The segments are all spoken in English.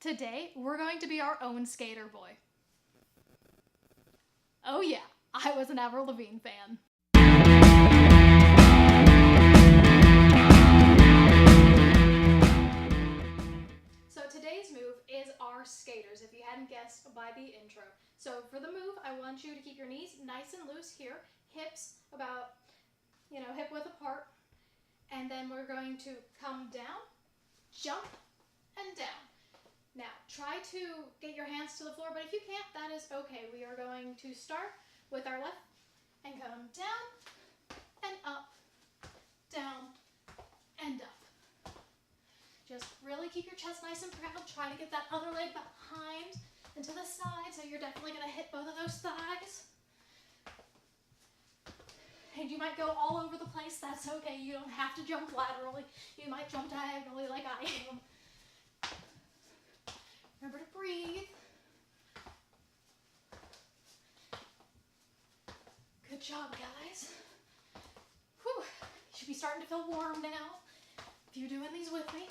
Today, we're going to be our own skater boy. Oh yeah, I was an Avril Lavigne fan. So today's move is our skaters, if you hadn't guessed by the intro. So for the move, I want you to keep your knees nice and loose here, hips about, hip width apart, and then we're going to come down, jump, and down. Now, try to get your hands to the floor, but if you can't, that is okay. We are going to start with our left and come down and up, down and up. Just really keep your chest nice and proud. Try to get that other leg behind and to the side, so you're definitely going to hit both of those thighs. And you might go all over the place. That's okay. You don't have to jump laterally. You might jump diagonally like I am. Remember to breathe. Good job, guys. Whew. You should be starting to feel warm now if you're doing these with me.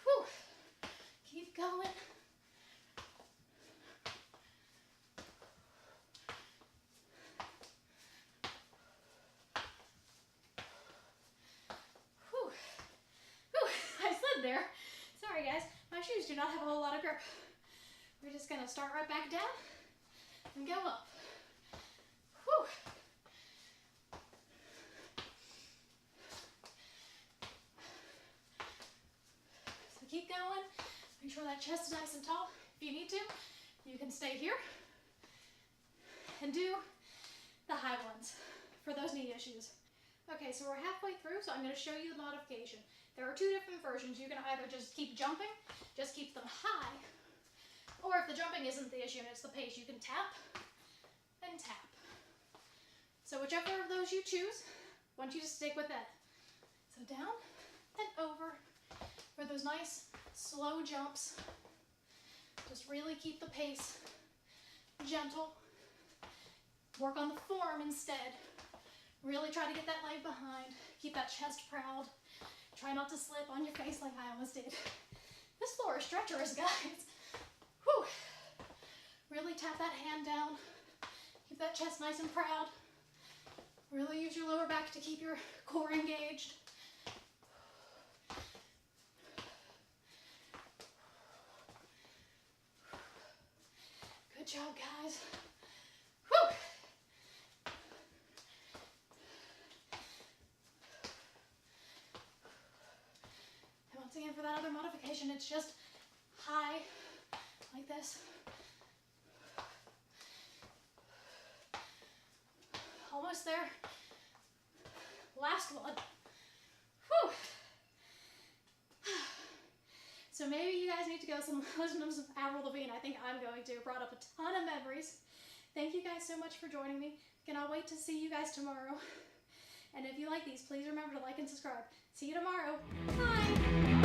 Whew. Keep going. Whew. Whew. I slid there. Sorry guys, my shoes do not have a whole lot of grip. We're just gonna start right back down and go up. Whew. So keep going. Make sure that chest is nice and tall. If you need to, you can stay here and do the high ones for those knee issues. Okay, so we're halfway through, so I'm going to show you the modification. There are two different versions. You can either just keep jumping, just keep them high, or if the jumping isn't the issue and it's the pace, you can tap and tap. So whichever of those you choose, I want you to stick with that. So down and over for those nice slow jumps. Just really keep the pace gentle. Work on the form instead. Really try to get that leg behind. Keep that chest proud. Try not to slip on your face like I almost did. This floor is treacherous, guys. Whew. Really tap that hand down. Keep that chest nice and proud. Really use your lower back to keep your core engaged. Good job, guys. Whew. And once again, for that other modification, it's just high, like this. Almost there. Last one. Whew. So maybe you guys need to go listen to some Avril Lavigne. I think I'm going to. Brought up a ton of memories. Thank you guys so much for joining me. Cannot wait to see you guys tomorrow. And if you like these, please remember to like and subscribe. See you tomorrow. Bye.